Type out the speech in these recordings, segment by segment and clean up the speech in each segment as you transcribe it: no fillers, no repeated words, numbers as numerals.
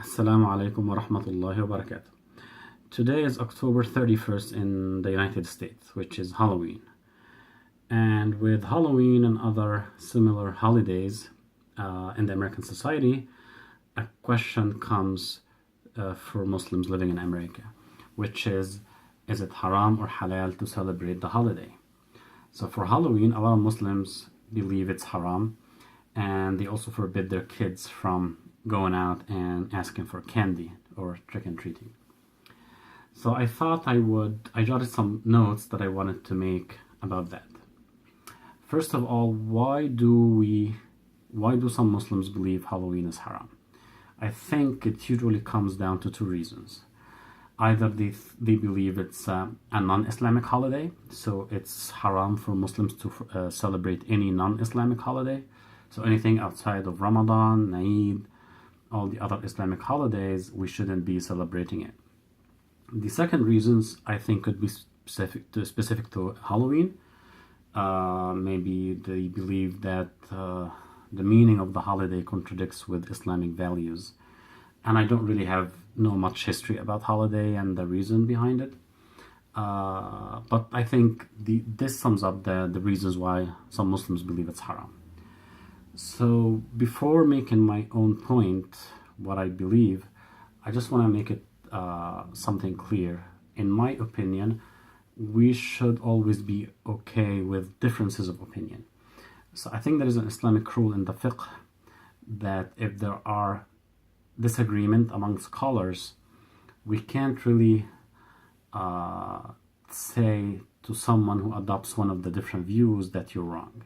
Assalamu alaikum wa rahmatullahi wa barakatuh. Today is October 31st in the United States, which is Halloween. And with Halloween and other similar holidays in the American society, a question comes for Muslims living in America, which is it haram or halal to celebrate the holiday? So for Halloween, a lot of Muslims believe it's haram, and they also forbid their kids from going out and asking for candy or trick-and-treating. So I thought I jotted some notes that I wanted to make about that. First of all, why do some Muslims believe Halloween is haram? I think it usually comes down to two reasons. Either they believe it's a non-Islamic holiday, so it's haram for Muslims to celebrate any non-Islamic holiday. So anything outside of Ramadan, Eid, all the other Islamic holidays, we shouldn't be celebrating it. The second reasons I think could be specific to Halloween. Maybe they believe that the meaning of the holiday contradicts with Islamic values. And I don't really know much history about holiday and the reason behind it. But I think this sums up the reasons why some Muslims believe it's haram. So before making my own point, what I believe, I just want to make it something clear. In my opinion, we should always be okay with differences of opinion. So I think there is an Islamic rule in the fiqh that if there are disagreement among scholars, we can't really say to someone who adopts one of the different views that you're wrong.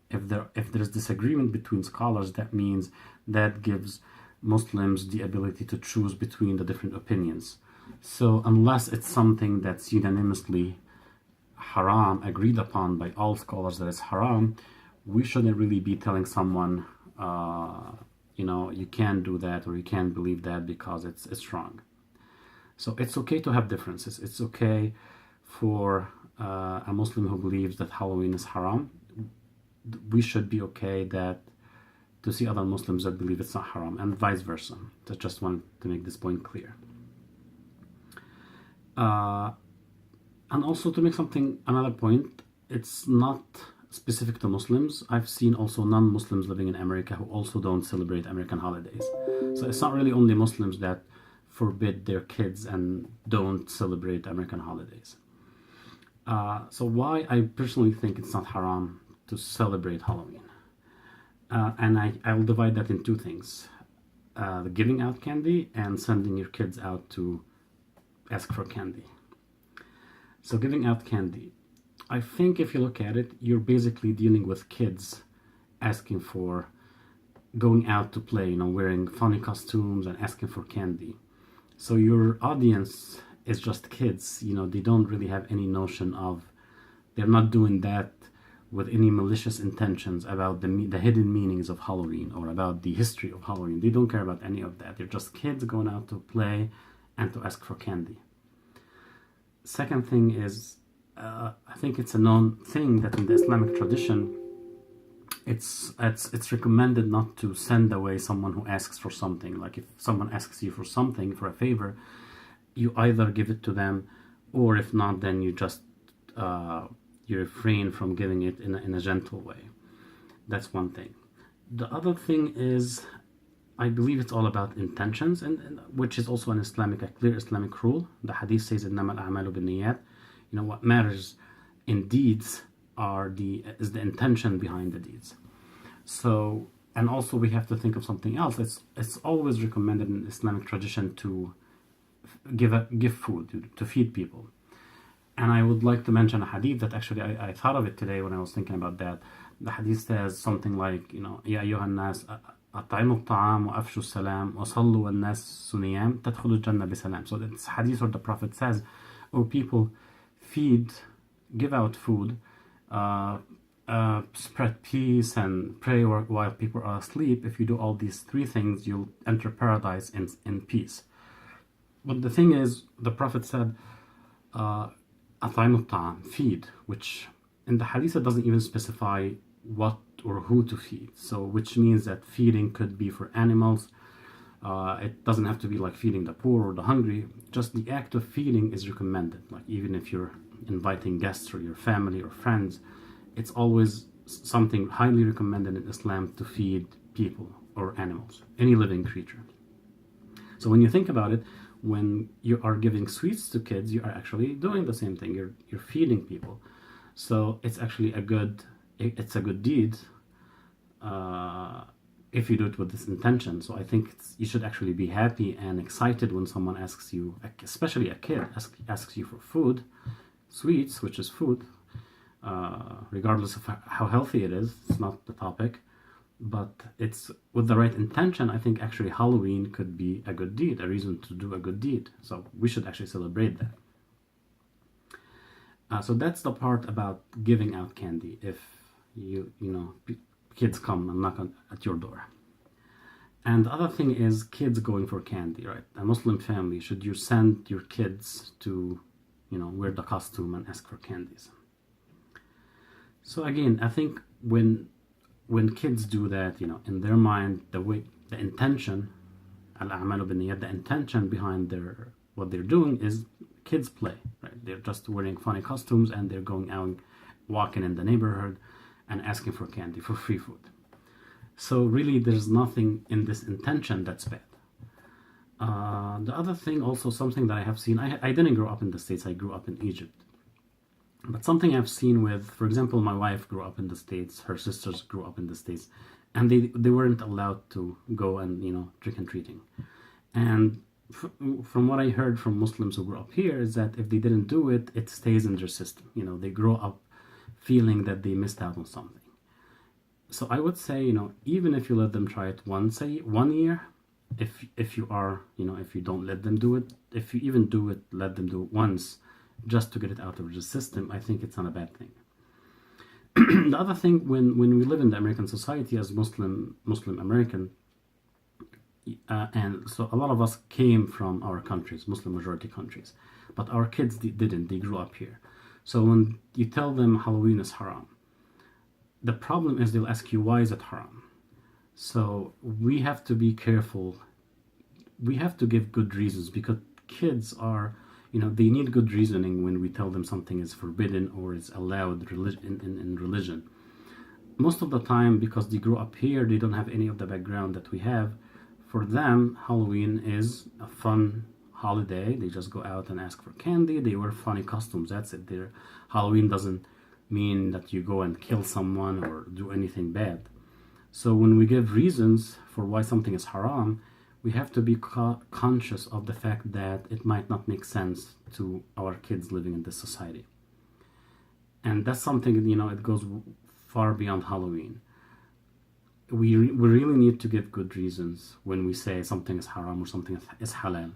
If there's disagreement between scholars, that means that gives Muslims the ability to choose between the different opinions. So unless it's something that's unanimously haram, agreed upon by all scholars that it's haram, we shouldn't really be telling someone, you can't do that or you can't believe that because it's wrong. So it's okay to have differences. It's okay for a Muslim who believes that Halloween is haram. We should be okay to see other Muslims that believe it's not haram, and vice versa. I just wanted to make this point clear. And also to make another point, it's not specific to Muslims. I've seen also non-Muslims living in America who also don't celebrate American holidays. So it's not really only Muslims that forbid their kids and don't celebrate American holidays. So why I personally think it's not haram to celebrate Halloween. And I'll divide that in two things. Giving out candy and sending your kids out to ask for candy. So giving out candy. I think if you look at it, you're basically dealing with kids asking for going out to play, wearing funny costumes and asking for candy. So your audience is just kids, they don't really have any notion they're not doing that with any malicious intentions about the hidden meanings of Halloween or about the history of Halloween. They don't care about any of that. They're just kids going out to play and to ask for candy. Second thing is, I think it's a known thing that in the Islamic tradition, it's recommended not to send away someone who asks for something. Like if someone asks you for something, for a favor, you either give it to them, or if not, then you just you refrain from giving it in a gentle way. That's one thing. The other thing is, I believe it's all about intentions, and which is also a clear Islamic rule. The hadith says, إِنَّمَا الْأَعْمَالُ بِالنِّيَّاتِ. What matters in deeds is the intention behind the deeds. So, and also we have to think of something else. It's always recommended in Islamic tradition to give food, to feed people. And I would like to mention a hadith that actually I thought of it today when I was thinking about that. The hadith says something like, يَا أَيُّهَا النَّاسِ أَطْعِمُوا الطَّعَامَ وَأَفْشُوا السَّلَامَ وَصَلُّوا وَالنَّاسُ سُنِيَامٌ تَدْخُلُوا الْجَنَّةَ بِسَلَامٍ. So that's hadith where the Prophet says, "O people, give out food, spread peace and pray while people are asleep. If you do all these three things, you'll enter paradise in peace." But the thing is, the Prophet said, أطعموا الطعام, feed, which in the hadith it doesn't even specify what or who to feed. So which means that feeding could be for animals, It doesn't have to be like feeding the poor or the hungry. Just the act of feeding is recommended. Like even if you're inviting guests or your family or friends, it's always something highly recommended in Islam to feed people or animals, any living creature. So when you think about it, when you are giving sweets to kids, you are actually doing the same thing. You're feeding people. So it's actually a good deed if you do it with this intention. So I think you should actually be happy and excited when someone asks you, especially a kid, asks you for food, sweets, which is food, regardless of how healthy it is. It's not the topic, but it's with the right intention. I think actually Halloween could be a good deed, a reason to do a good deed. So we should actually celebrate that. So that's the part about giving out candy. If kids come and knock at your door. And the other thing is kids going for candy, right? A Muslim family, should you send your kids to, wear the costume and ask for candies? So again, I think when kids do that, in their mind, the intention, al-a'malu bin-niyyat, the intention behind what they're doing is kids play, right? They're just wearing funny costumes and they're going out, walking in the neighborhood and asking for candy, for free food. So really, there's nothing in this intention that's bad. The other thing, also something that I have seen, I didn't grow up in the States, I grew up in Egypt. But something I've seen with, for example, my wife grew up in the States, her sisters grew up in the States, and they weren't allowed to go and, trick-and-treating. And from what I heard from Muslims who grew up here is that if they didn't do it, it stays in their system. They grow up feeling that they missed out on something. So I would say, even if you let them try it once, say 1 year, if you are, if you don't let them do it, if you even do it, let them do it once, just to get it out of the system, I think it's not a bad thing. The other thing, when we live in the American society as Muslim American, and so a lot of us came from our countries, Muslim majority countries, but our kids didn't, they grew up here. So when you tell them Halloween is haram, the problem is they'll ask you, why is it haram? So we have to be careful. We have to give good reasons, because kids are, they need good reasoning when we tell them something is forbidden or is allowed in religion. Most of the time, because they grew up here, they don't have any of the background that we have. For them, Halloween is a fun holiday. They just go out and ask for candy. They wear funny costumes. That's it. Halloween doesn't mean that you go and kill someone or do anything bad. So when we give reasons for why something is haram, we have to be conscious of the fact that it might not make sense to our kids living in this society. And that's something, it goes far beyond Halloween. We really need to give good reasons when we say something is haram or something is halal.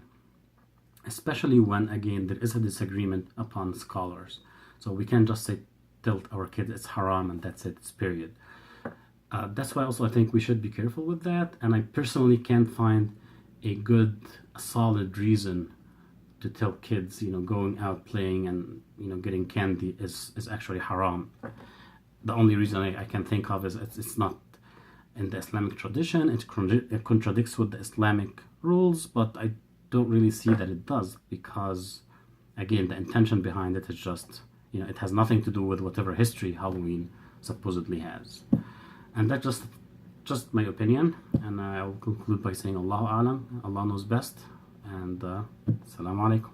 Especially when, again, there is a disagreement upon scholars. So we can't just say, tell our kids it's haram and that's it, it's period. That's why also I think we should be careful with that. And I personally can't find a solid reason to tell kids, going out playing and, getting candy is actually haram. The only reason I can think of is it's not in the Islamic tradition. It contradicts with the Islamic rules, but I don't really see that it does, because again, the intention behind it is just, it has nothing to do with whatever history Halloween supposedly has. And that's just my opinion, and I will conclude by saying Allahu A'lam, Allah knows best, and Assalamu alaikum.